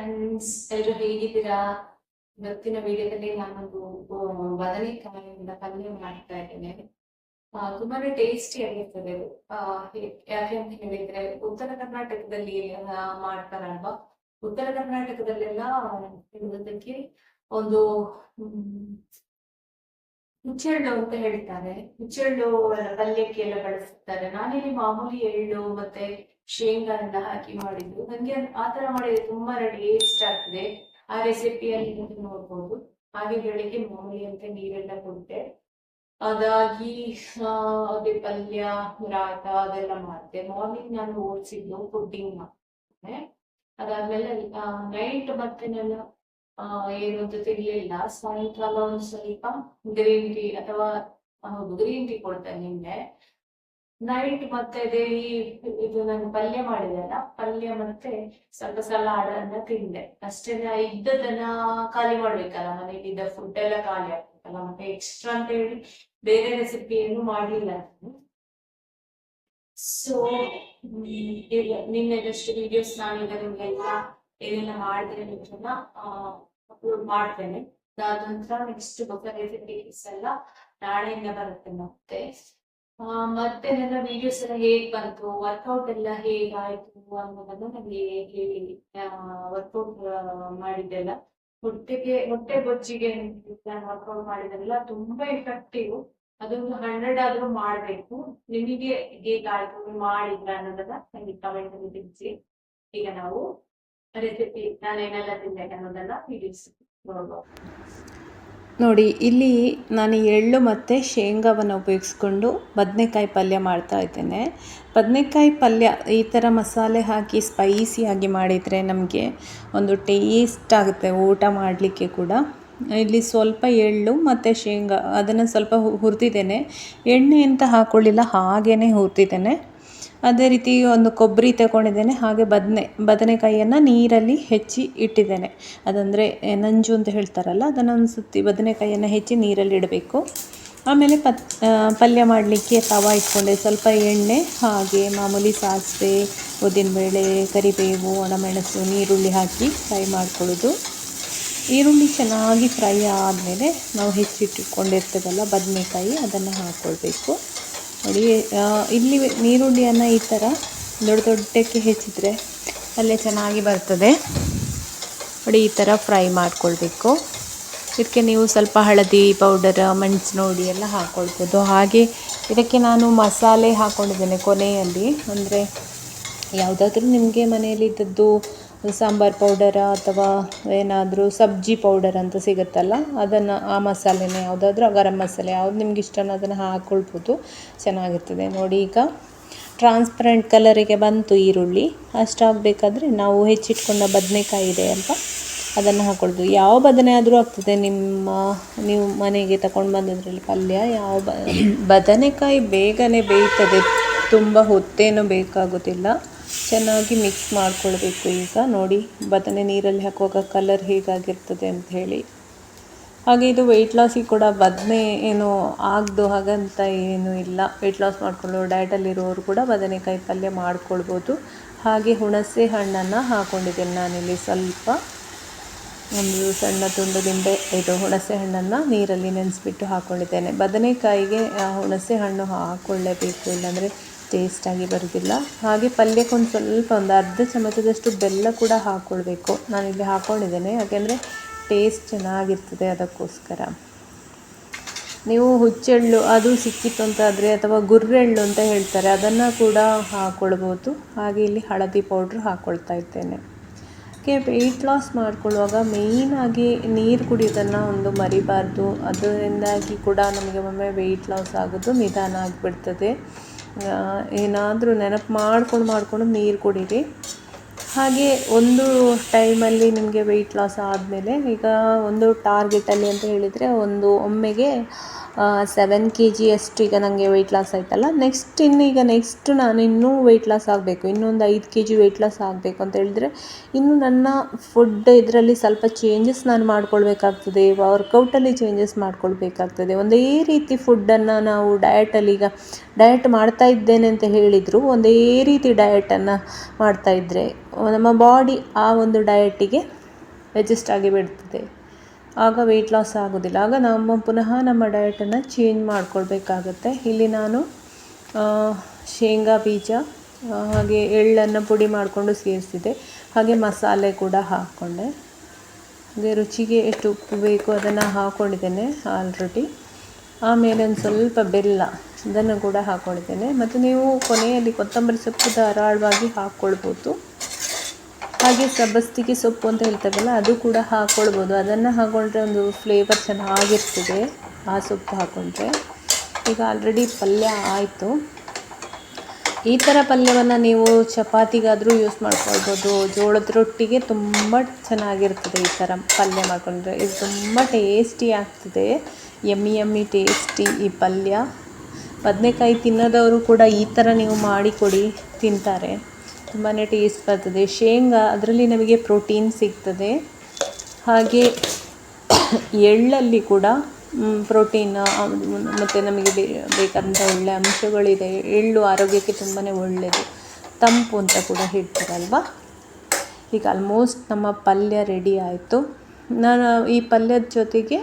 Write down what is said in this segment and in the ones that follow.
Friends, ಎಲ್ಲರೂ ಹೇಗಿದ್ದೀರಾ? ಇವತ್ತಿನ ವಿಡಿಯೋದಲ್ಲಿ ನಾನೊಂದು ಬದನೆಕಾಯಿಯಿಂದ ಪಲ್ಯ ಮಾಡ್ತಾ ಇದ್ದೇನೆ. ತುಂಬಾನೇ ಟೇಸ್ಟಿ ಆಗಿರ್ತದೆ ಅದು. ಯಾಕೆ ಅಂತ ಹೇಳಿದ್ರೆ ಉತ್ತರ ಕರ್ನಾಟಕದಲ್ಲಿ ಮಾಡ್ತಾರಲ್ವಾ. ಉತ್ತರ ಕರ್ನಾಟಕದಲ್ಲೆಲ್ಲ ಇದಕ್ಕೆ ಒಂದು ಹುಚ್ಚೆಳ್ಳು ಅಂತ ಹೇಳ್ತಾರೆ. ಹುಚ್ಚೆಳ್ಳು ಪಲ್ಯಕ್ಕೆ ಎಲ್ಲ ಬಳಸುತ್ತಾರೆ. ನಾನಿಲ್ಲಿ ಮಾಮೂಲಿ ಎಳ್ಳು ಮತ್ತೆ ಶೇಂಗಾ ಎಲ್ಲ ಹಾಕಿ ಮಾಡಿದ್ದು. ನಂಗೆ ಆ ತರ ಮಾಡಿದ್ರೆ ತುಂಬಾ ಟೇಸ್ಟ್ ಆಗ್ತದೆ. ಆ ರೆಸಿಪಿಯಲ್ಲಿ ನೋಡ್ಬೋದು. ಹಾಗೆ ಬೆಳಿಗ್ಗೆ ಮಾಮೂಲಿ ಅಂತ ನೀರೆಲ್ಲ ಕೊಟ್ಟೆ. ಅದಾಗಿ ಅದೇ ಪಲ್ಯ ರಾಯ್ತ ಅದೆಲ್ಲ ಮಾಡಿದೆ. ಮಾರ್ನಿಂಗ್ ನಾನು ಓದಿಸಿದ್ದು ಪುಡ್ಡಿಂಗ್ ಮಾಡಿದೆ. ಅದಾದ್ಮೇಲೆ ನೈಟ್ ಮತ್ತೆ ನಾನು ಏನು ಅಂತ ತಿಳಿಲಿಲ್ಲ. ಸಾಯಂಕಾಲ ಒಂದು ಸ್ವಲ್ಪ ಗ್ರೀನ್ ಟೀ ಅಥವಾ ಹೌದು ಗ್ರೀನ್ ಟೀ ಕೊಡ್ತೇನೆ ನಿನ್ನೆ ನೈಟ್. ಮತ್ತೆ ಅದೇ ಇದು ನಾನು ಪಲ್ಯ ಮಾಡಿದೆಲ್ಲ, ಪಲ್ಯ ಮತ್ತೆ ಸ್ವಲ್ಪ ಸಲಾಡ್ ಅನ್ನ ತಿಂದೆ ಅಷ್ಟೇ. ಇದ್ದದನ್ನ ಖಾಲಿ ಮಾಡ್ಬೇಕಲ್ಲ, ಮನೇಲಿ ಇದ್ದ ಫುಡ್ ಎಲ್ಲ ಖಾಲಿ ಆಗ್ಬೇಕಲ್ಲ, ಮತ್ತೆ ಎಕ್ಸ್ಟ್ರಾ ಅಂತ ಹೇಳಿ ಬೇರೆ ರೆಸಿಪಿ ಏನು ಮಾಡಲಿಲ್ಲ ನಾನು. ಸೊ ನಿನ್ನೆದಷ್ಟು ವಿಡಿಯೋಸ್ ನಾನೀಗ ನಿಮ್ಗೆಲ್ಲ ಏನೆಲ್ಲ ಮಾಡಿದ್ರೆ ನಿಮ್ಮನ್ನ ಅಪ್ಲೋಡ್ ಮಾಡ್ತೇನೆ. ಅದಾದ ನಂತರ ನೆಕ್ಸ್ಟ್ ಹೊಸ ರೆಸಿಪೀಸ್ ಎಲ್ಲ ನಾಳೆಯಿಂದ ಬರುತ್ತೆ. ಮತ್ತೆ ನನ್ನ ವಿಡಿಯೋಸ್ ಎಲ್ಲ ಹೇಗ್ ಬಂತು, ವರ್ಕೌಟ್ ಎಲ್ಲ ಹೇಗಾಯ್ತು ಅನ್ನೋದನ್ನ ನನಗೆ ಹೇಳಿ. ವರ್ಕೌಟ್ ಮಾಡಿದ್ದೆಲ್ಲ ಹೊಟ್ಟೆ ಬೊಜ್ಜಿಗೆ ವರ್ಕೌಟ್ ಮಾಡಿದ್ರೆಲ್ಲ ತುಂಬಾ ಎಫೆಕ್ಟಿವ್. ಅದೊಂದು 100 ಆದ್ರೂ ಮಾಡ್ಬೇಕು. ನಿಮಗೆ ಹೇಗಾಯ್ತು, ಮಾಡಿದ್ರ ಅನ್ನೋದನ್ನ ನನಗೆ ಕಮೆಂಟ್ ಅಲ್ಲಿ ತಿಳಿಸಿ. ಈಗ ನಾವು ರೆಸಿಪಿ ನಾನೇನೆಲ್ಲ ತಿಂದೆ ಅನ್ನೋದನ್ನ ವಿಡಿಯೋಸ್ ನೋಡುವ. ನೋಡಿ, ಇಲ್ಲಿ ನಾನು ಎಳ್ಳು ಮತ್ತು ಶೇಂಗಾವನ್ನು ಉಪಯೋಗಿಸ್ಕೊಂಡು ಬದನೆಕಾಯಿ ಪಲ್ಯ ಮಾಡ್ತಾ ಇದ್ದೇನೆ. ಬದನೆಕಾಯಿ ಪಲ್ಯ ಈ ಥರ ಮಸಾಲೆ ಹಾಕಿ ಸ್ಪೈಸಿಯಾಗಿ ಮಾಡಿದರೆ ನಮಗೆ ಒಂದು ಟೇಸ್ಟ್ ಆಗುತ್ತೆ ಊಟ ಮಾಡಲಿಕ್ಕೆ ಕೂಡ. ಇಲ್ಲಿ ಸ್ವಲ್ಪ ಎಳ್ಳು ಮತ್ತು ಶೇಂಗಾ ಅದನ್ನು ಸ್ವಲ್ಪ ಹುರಿದಿದ್ದೇನೆ. ಎಣ್ಣೆ ಅಂತ ಹಾಕ್ಕೊಳ್ಳಿಲ್ಲ, ಹಾಗೇ ಹುರಿದಿದ್ದೇನೆ. ಅದೇ ರೀತಿ ಒಂದು ಕೊಬ್ಬರಿ ತಗೊಂಡಿದ್ದೇನೆ. ಹಾಗೆ ಬದನೆಕಾಯಿಯನ್ನು ನೀರಲ್ಲಿ ಹೆಚ್ಚಿ ಇಟ್ಟಿದ್ದೇನೆ. ಅದಂದರೆ ನಂಜು ಅಂತ ಹೇಳ್ತಾರಲ್ಲ, ಅದನ್ನು ಒಂದು ಸುತ್ತಿ ಬದನೆಕಾಯಿಯನ್ನು ಹೆಚ್ಚಿ ನೀರಲ್ಲಿ ಇಡಬೇಕು. ಆಮೇಲೆ ಪಲ್ಯ ಮಾಡಲಿಕ್ಕೆ ತವ ಇಟ್ಕೊಂಡೆ. ಸ್ವಲ್ಪ ಎಣ್ಣೆ, ಹಾಗೆ ಮಾಮೂಲಿ ಸಾಸಿವೆ, ಉದ್ದಿನಬೇಳೆ, ಕರಿಬೇವು, ಒಣಮೆಣಸು, ನೀರುಳ್ಳಿ ಹಾಕಿ ಫ್ರೈ ಮಾಡ್ಕೊಳ್ಳೋದು. ಈರುಳ್ಳಿ ಚೆನ್ನಾಗಿ ಫ್ರೈ ಆದಮೇಲೆ ನಾವು ಹೆಚ್ಚಿಟ್ಟುಕೊಂಡಿರ್ತೇವಲ್ಲ ಬದನೆಕಾಯಿ, ಅದನ್ನು ಹಾಕ್ಕೊಳ್ಬೇಕು. ನೋಡಿ, ಇಲ್ಲಿ ನೀರುಳ್ಳಿಯನ್ನು ಈ ಥರ ದೊಡ್ಡಕ್ಕೆ ಹೆಚ್ಚಿದ್ರೆ ಅಲ್ಲೇ ಚೆನ್ನಾಗಿ ಬರ್ತದೆ. ನೋಡಿ, ಈ ಥರ ಫ್ರೈ ಮಾಡ್ಕೊಳ್ಬೇಕು. ಇದಕ್ಕೆ ನೀವು ಸ್ವಲ್ಪ ಹಳದಿ ಪೌಡರ್, ಮೆಣಸಿನೋಡಿ ಎಲ್ಲ ಹಾಕ್ಕೊಳ್ಬೋದು. ಹಾಗೆ ಇದಕ್ಕೆ ನಾನು ಮಸಾಲೆ ಹಾಕ್ಕೊಂಡಿದ್ದೇನೆ ಕೊನೆಯಲ್ಲಿ. ಅಂದರೆ ಯಾವುದಾದ್ರೂ ನಿಮಗೆ ಮನೆಯಲ್ಲಿದ್ದದ್ದು ಸಾಂಬಾರು ಪೌಡರ ಅಥವಾ ಏನಾದರೂ ಸಬ್ಜಿ ಪೌಡರ್ ಅಂತ ಸಿಗುತ್ತಲ್ಲ, ಅದನ್ನು ಆ ಮಸಾಲೆನೇ ಯಾವುದಾದ್ರೂ ಗರಂ ಮಸಾಲೆ ಯಾವ್ದು ನಿಮ್ಗೆ ಇಷ್ಟನೋ ಅದನ್ನು ಹಾಕ್ಕೊಳ್ಬೋದು, ಚೆನ್ನಾಗಿರ್ತದೆ. ನೋಡಿ, ಈಗ ಟ್ರಾನ್ಸ್ಪರೆಂಟ್ ಕಲರಿಗೆ ಬಂತು ಈರುಳ್ಳಿ. ಅಷ್ಟಾಗಬೇಕಾದ್ರೆ ನಾವು ಹೆಚ್ಚಿಟ್ಕೊಂಡ ಬದನೆಕಾಯಿ ಇದೆ ಅಲ್ವಾ, ಅದನ್ನು ಹಾಕ್ಕೊಳ್ದು. ಯಾವ ಬದನೆ ಆದರೂ ಆಗ್ತದೆ, ನೀವು ಮನೆಗೆ ತಗೊಂಡು ಬಂದದ್ರಲ್ಲಿ ಪಲ್ಯ. ಯಾವ ಬದನೆಕಾಯಿ ಬೇಗನೆ ಬೇಯ್ತದೆ, ತುಂಬ ಹೊತ್ತೇನು ಬೇಕಾಗೋದಿಲ್ಲ. ಚೆನ್ನಾಗಿ ಮಿಕ್ಸ್ ಮಾಡ್ಕೊಳ್ಬೇಕು. ಈಗ ನೋಡಿ, ಬದನೆ ನೀರಲ್ಲಿ ಹಾಕುವಾಗ ಕಲರ್ ಹೇಗಾಗಿರ್ತದೆ ಅಂತ ಹೇಳಿ. ಹಾಗೆ ಇದು ವೆಯ್ಟ್ ಲಾಸಿಗೆ ಕೂಡ ಬದನೆ ಏನು ಆಗದು ಹಾಗಂತ ಏನೂ ಇಲ್ಲ. ವೆಯ್ಟ್ ಲಾಸ್ ಮಾಡಿಕೊಂಡು ಡಯಟಲ್ಲಿರೋರು ಕೂಡ ಬದನೆಕಾಯಿ ಪಲ್ಯ ಮಾಡ್ಕೊಳ್ಬೋದು. ಹಾಗೆ ಹುಣಸೆ ಹಣ್ಣನ್ನು ಹಾಕ್ಕೊಂಡಿದ್ದೇನೆ ನಾನಿಲ್ಲಿ. ಸ್ವಲ್ಪ ಒಂದು ಸಣ್ಣ ತುಂಡು ಇದು ಹುಣಸೆ ಹಣ್ಣನ್ನು ನೀರಲ್ಲಿ ನೆನೆಸ್ಬಿಟ್ಟು ಹಾಕ್ಕೊಂಡಿದ್ದೇನೆ. ಬದನೆಕಾಯಿಗೆ ಹುಣಸೆ ಹಣ್ಣು ಹಾಕ್ಕೊಳ್ಳೇಬೇಕು, ಇಲ್ಲಾಂದರೆ ಟೇಸ್ಟಾಗಿ ಬರೋದಿಲ್ಲ. ಹಾಗೆ ಪಲ್ಯಕ್ಕೆ ಒಂದು ಅರ್ಧ ಚಮಚದಷ್ಟು ಬೆಲ್ಲ ಕೂಡ ಹಾಕ್ಕೊಳ್ಬೇಕು. ನಾನಿಲ್ಲಿ ಹಾಕ್ಕೊಂಡಿದ್ದೇನೆ, ಯಾಕೆಂದರೆ ಟೇಸ್ಟ್ ಚೆನ್ನಾಗಿರ್ತದೆ, ಅದಕ್ಕೋಸ್ಕರ. ನೀವು ಹುಚ್ಚೆಳ್ಳು ಅದು ಸಿಕ್ಕಿತ್ತು ಅಂತಾದರೆ, ಅಥವಾ ಗುರ್ರೆಳ್ಳು ಅಂತ ಹೇಳ್ತಾರೆ, ಅದನ್ನು ಕೂಡ ಹಾಕ್ಕೊಳ್ಬೋದು. ಹಾಗೆ ಇಲ್ಲಿ ಹಳದಿ ಪೌಡ್ರ್ ಹಾಕ್ಕೊಳ್ತಾ ಇದ್ದೇನೆ. ವೆಯ್ಟ್ ಲಾಸ್ ಮಾಡ್ಕೊಳ್ಳುವಾಗ ಮೇಯ್ನಾಗಿ ನೀರು ಕುಡಿಯೋದನ್ನು ಒಂದು ಮರಿಬಾರ್ದು. ಅದರಿಂದಾಗಿ ಕೂಡ ನಮಗೆ ಒಮ್ಮೆ ವೆಯ್ಟ್ ಲಾಸ್ ಆಗೋದು ನಿಧಾನ ಆಗಿಬಿಡ್ತದೆ. ಏನಾದರೂ ನೆನಪು ಮಾಡ್ಕೊಂಡು ನೀರು ಕುಡೀರಿ. ಹಾಗೆ ಒಂದು ಟೈಮಲ್ಲಿ ನಿಮಗೆ ವೆಯ್ಟ್ ಲಾಸ್ ಆದಮೇಲೆ, ಈಗ ಒಂದು ಟಾರ್ಗೆಟಲ್ಲಿ ಅಂತ ಹೇಳಿದರೆ ಒಮ್ಮೆಗೆ 7 kg ಅಷ್ಟು ಈಗ ನನಗೆ ವೆಯ್ಟ್ ಲಾಸ್ ಆಯ್ತಲ್ಲ. ನೆಕ್ಸ್ಟ್ ನಾನು ಇನ್ನೂ ವೆಯ್ಟ್ ಲಾಸ್ ಆಗಬೇಕು, ಇನ್ನೊಂದು 5 kg ವೆಯ್ಟ್ ಲಾಸ್ ಆಗಬೇಕು ಅಂತ ಹೇಳಿದರೆ, ಇನ್ನು ನನ್ನ ಫುಡ್ ಇದರಲ್ಲಿ ಸ್ವಲ್ಪ ಚೇಂಜಸ್ ನಾನು ಮಾಡ್ಕೊಳ್ಬೇಕಾಗ್ತದೆ. ವರ್ಕೌಟಲ್ಲಿ ಚೇಂಜಸ್ ಮಾಡ್ಕೊಳ್ಬೇಕಾಗ್ತದೆ. ಒಂದೇ ರೀತಿ ಫುಡ್ಡನ್ನು ನಾವು ಡಯಟಲ್ಲಿ, ಈಗ ಡಯಟ್ ಮಾಡ್ತಾ ಇದ್ದೇನೆ ಅಂತ ಹೇಳಿದರು ಒಂದೇ ರೀತಿ ಡಯಟನ್ನು ಮಾಡ್ತಾಯಿದ್ರೆ ನಮ್ಮ ಬಾಡಿ ಆ ಒಂದು ಡಯಟಿಗೆ ಅಡ್ಜಸ್ಟ್ ಆಗಿಬಿಡ್ತದೆ. ಆಗ ವೆಯ್ಟ್ ಲಾಸ್ ಆಗೋದಿಲ್ಲ. ಆಗ ಪುನಃ ನಮ್ಮ ಡಯಟನ್ನು ಚೇಂಜ್ ಮಾಡ್ಕೊಳ್ಬೇಕಾಗತ್ತೆ. ಇಲ್ಲಿ ನಾನು ಶೇಂಗಾ ಬೀಜ ಹಾಗೆ ಎಳ್ಳನ್ನು ಪುಡಿ ಮಾಡಿಕೊಂಡು ಸೇರಿಸಿದೆ. ಹಾಗೆ ಮಸಾಲೆ ಕೂಡ ಹಾಕ್ಕೊಂಡೆ. ಹಾಗೆ ರುಚಿಗೆ ಎಷ್ಟು ಉಪ್ಪು ಬೇಕು ಅದನ್ನು ಹಾಕ್ಕೊಂಡಿದ್ದೇನೆ ಆಲ್ರೆಡಿ. ಆಮೇಲೆ ಒಂದು ಸ್ವಲ್ಪ ಬೆಲ್ಲ ಇದನ್ನು ಕೂಡ ಹಾಕ್ಕೊಂಡಿದ್ದೇನೆ. ಮತ್ತು ನೀವು ಕೊನೆಯಲ್ಲಿ ಕೊತ್ತಂಬರಿ ಸೊಪ್ಪು ಧಾರಾಳವಾಗಿ ಹಾಕ್ಕೊಳ್ಬೋದು. ಹಾಗೆ ಸಬ್ಬಸಿಗೆ ಸೊಪ್ಪು ಅಂತ ಹೇಳ್ತಾರಲ್ಲ ಅದು ಕೂಡ ಹಾಕ್ಕೊಳ್ಬೋದು. ಅದನ್ನು ಹಾಕ್ಕೊಂಡ್ರೆ ಒಂದು ಫ್ಲೇವರ್ ಚೆನ್ನಾಗಿರ್ತದೆ ಆ ಸೊಪ್ಪು ಹಾಕ್ಕೊಂಡ್ರೆ. ಈಗ ಆಲ್ರೆಡಿ ಪಲ್ಯ ಆಯಿತು. ಈ ಥರ ಪಲ್ಯವನ್ನು ನೀವು ಚಪಾತಿಗಾದರೂ ಯೂಸ್ ಮಾಡ್ಕೊಳ್ಬೋದು. ಜೋಳದ ರೊಟ್ಟಿಗೆ ತುಂಬ ಚೆನ್ನಾಗಿರ್ತದೆ ಈ ಥರ ಪಲ್ಯ ಮಾಡಿಕೊಂಡ್ರೆ. ಇದು ತುಂಬ ಟೇಸ್ಟಿ ಆಗ್ತದೆ. ಯಮ್ಮಿ ಟೇಸ್ಟಿ ಈ ಪಲ್ಯ. ಬದನೆಕಾಯಿ ತಿನ್ನೋದವರು ಕೂಡ ಈ ಥರ ನೀವು ಮಾಡಿಕೊಡಿ, ತಿಂತಾರೆ. ತುಂಬಾ ಟೇಸ್ಟ್ ಬರ್ತದೆ. ಶೇಂಗಾ ಅದರಲ್ಲಿ ನಮಗೆ ಪ್ರೋಟೀನ್ ಸಿಗ್ತದೆ. ಹಾಗೆ ಎಳ್ಳಲ್ಲಿ ಕೂಡ ಪ್ರೋಟೀನ್ ಮತ್ತು ನಮಗೆ ಬೇಕಾದಂಥ ಒಳ್ಳೆ ಅಂಶಗಳಿದೆ. ಎಳ್ಳು ಆರೋಗ್ಯಕ್ಕೆ ತುಂಬಾ ಒಳ್ಳೆಯದು, ತಂಪು ಅಂತ ಕೂಡ ಹೇಳ್ತಾರಲ್ವ. ಈಗ ಆಲ್ಮೋಸ್ಟ್ ನಮ್ಮ ಪಲ್ಯ ರೆಡಿ ಆಯಿತು. ನಾನು ಈ ಪಲ್ಯದ ಜೊತೆಗೆ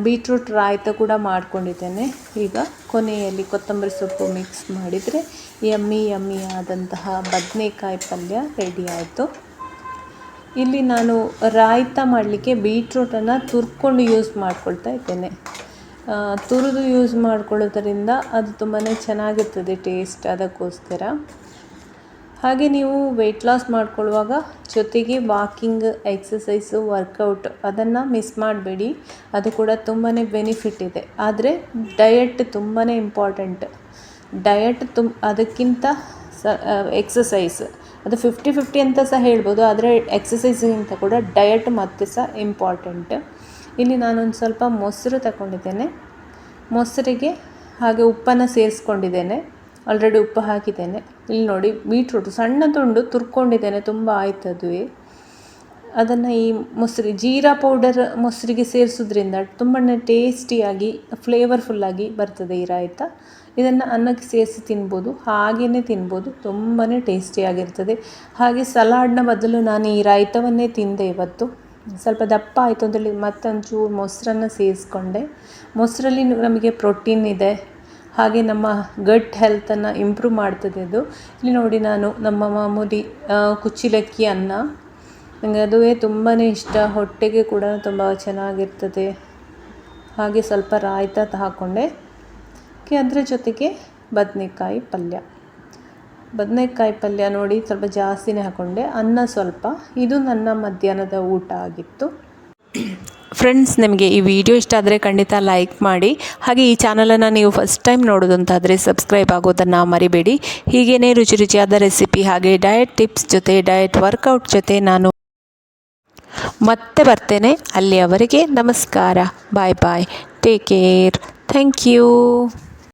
ಬೀಟ್ರೂಟ್ ರಾಯ್ತ ಕೂಡ ಮಾಡ್ಕೊಂಡಿದ್ದೇನೆ. ಈಗ ಕೊನೆಯಲ್ಲಿ ಕೊತ್ತಂಬರಿ ಸೊಪ್ಪು ಮಿಕ್ಸ್ ಮಾಡಿದರೆ ಯಮ್ಮಿ ಆದಂತಹ ಬದನೆಕಾಯಿ ಪಲ್ಯ ರೆಡಿ ಆಯಿತು. ಇಲ್ಲಿ ನಾನು ರಾಯ್ತ ಮಾಡಲಿಕ್ಕೆ ಬೀಟ್ರೂಟನ್ನು ತುರ್ಕೊಂಡು ಯೂಸ್ ಮಾಡ್ಕೊಳ್ತಾ ಇದ್ದೇನೆ. ತುರಿದು ಯೂಸ್ ಮಾಡ್ಕೊಳ್ಳೋದ್ರಿಂದ ಅದು ತುಂಬಾ ಚೆನ್ನಾಗಿರ್ತದೆ ಟೇಸ್ಟ್, ಅದಕ್ಕೋಸ್ಕರ. ಹಾಗೆ ನೀವು ವೆಯ್ಟ್ ಲಾಸ್ ಮಾಡ್ಕೊಳ್ಳುವಾಗ ಜೊತೆಗೆ ವಾಕಿಂಗ್, ಎಕ್ಸಸೈಸು, ವರ್ಕೌಟ್ ಅದನ್ನು ಮಿಸ್ ಮಾಡಬೇಡಿ. ಅದು ಕೂಡ ತುಂಬಾ ಬೆನಿಫಿಟ್ ಇದೆ. ಆದರೆ ಡಯಟ್ ತುಂಬಾ ಇಂಪಾರ್ಟೆಂಟ್. ಡಯಟ್ ಅದಕ್ಕಿಂತ ಎಕ್ಸಸೈಸ್ ಅದು 50-50 ಅಂತ ಸಹ ಹೇಳ್ಬೋದು. ಆದರೆ ಎಕ್ಸಸೈಸಿಗಿಂತ ಕೂಡ ಡಯಟ್ ಮತ್ತೆ ಸಹ ಇಂಪಾರ್ಟೆಂಟ್. ಇಲ್ಲಿ ನಾನೊಂದು ಸ್ವಲ್ಪ ಮೊಸರು ತಗೊಂಡಿದ್ದೇನೆ. ಮೊಸರಿಗೆ ಹಾಗೆ ಉಪ್ಪನ್ನು ಸೇರಿಸ್ಕೊಂಡಿದ್ದೇನೆ. ಆಲ್ರೆಡಿ ಉಪ್ಪು ಹಾಕಿದ್ದೇನೆ. ಇಲ್ಲಿ ನೋಡಿ ಬೀಟ್ರೂಟ್ ಸಣ್ಣ ತುಂಡು ತುರ್ಕೊಂಡಿದ್ದೇನೆ. ತುಂಬ ಆಯ್ತು ಅದುವೇ. ಅದನ್ನು ಈ ಜೀರಾ ಪೌಡರ್ ಮೊಸರಿಗೆ ಸೇರಿಸೋದ್ರಿಂದ ತುಂಬಾ ಟೇಸ್ಟಿಯಾಗಿ ಫ್ಲೇವರ್ಫುಲ್ಲಾಗಿ ಬರ್ತದೆ ಈ ರಾಯ್ತ. ಇದನ್ನು ಅನ್ನಕ್ಕೆ ಸೇರಿಸಿ ತಿನ್ಬೋದು, ಹಾಗೆಯೇ ತಿನ್ಬೋದು. ತುಂಬಾ ಟೇಸ್ಟಿಯಾಗಿರ್ತದೆ. ಹಾಗೆ ಸಲಾಡ್ನ ಬದಲು ನಾನು ಈ ರಾಯ್ತವನ್ನೇ ತಿಂದೆ ಇವತ್ತು. ಸ್ವಲ್ಪ ದಪ್ಪ ಆಯಿತು ಅಂತೇಳಿ ಮತ್ತೊಂಚೂರು ಮೊಸರನ್ನು ಸೇರಿಸ್ಕೊಂಡೆ. ಮೊಸರಲ್ಲಿ ನಮಗೆ ಪ್ರೋಟೀನ್ ಇದೆ. ಹಾಗೆ ನಮ್ಮ ಗಟ್ ಹೆಲ್ತನ್ನು ಇಂಪ್ರೂವ್ ಮಾಡ್ತದೆ ಅದು. ಇಲ್ಲಿ ನೋಡಿ ನಾನು ನಮ್ಮ ಮಾಮೂಲಿ ಕುಚ್ಚಲಕ್ಕಿ ಅನ್ನ, ನನಗೆ ಅದುವೇ ತುಂಬಾ ಇಷ್ಟ. ಹೊಟ್ಟೆಗೆ ಕೂಡ ತುಂಬ ಚೆನ್ನಾಗಿರ್ತದೆ. ಹಾಗೆ ಸ್ವಲ್ಪ ರಾಯ್ತ ಹಾಕ್ಕೊಂಡೆ. ಅದರ ಜೊತೆಗೆ ಬದನೆಕಾಯಿ ಪಲ್ಯ ನೋಡಿ ಸ್ವಲ್ಪ ಜಾಸ್ತಿನೇ ಹಾಕ್ಕೊಂಡೆ. ಅನ್ನ ಸ್ವಲ್ಪ. ಇದು ನನ್ನ ಮಧ್ಯಾಹ್ನದ ಊಟ ಆಗಿತ್ತು. ಫ್ರೆಂಡ್ಸ್, ನಿಮಗೆ ಈ ವಿಡಿಯೋ ಇಷ್ಟ ಆದರೆ ಖಂಡಿತ ಲೈಕ್ ಮಾಡಿ. ಹಾಗೆ ಈ ಚಾನಲನ್ನು ನೀವು ಫಸ್ಟ್ ಟೈಮ್ ನೋಡೋದಂತಾದರೆ ಸಬ್ಸ್ಕ್ರೈಬ್ ಆಗೋದನ್ನು ಮರಿಬೇಡಿ. ಹೀಗೇ ರುಚಿಯಾದ ರೆಸಿಪಿ ಹಾಗೆ ಡಯಟ್ ಟಿಪ್ಸ್ ಜೊತೆ, ಡಯಟ್ ವರ್ಕೌಟ್ ಜೊತೆ ನಾನು ಮತ್ತೆ ಬರ್ತೇನೆ. ಅಲ್ಲಿಯವರೆಗೆ ನಮಸ್ಕಾರ. Bye. Take care. Thank you.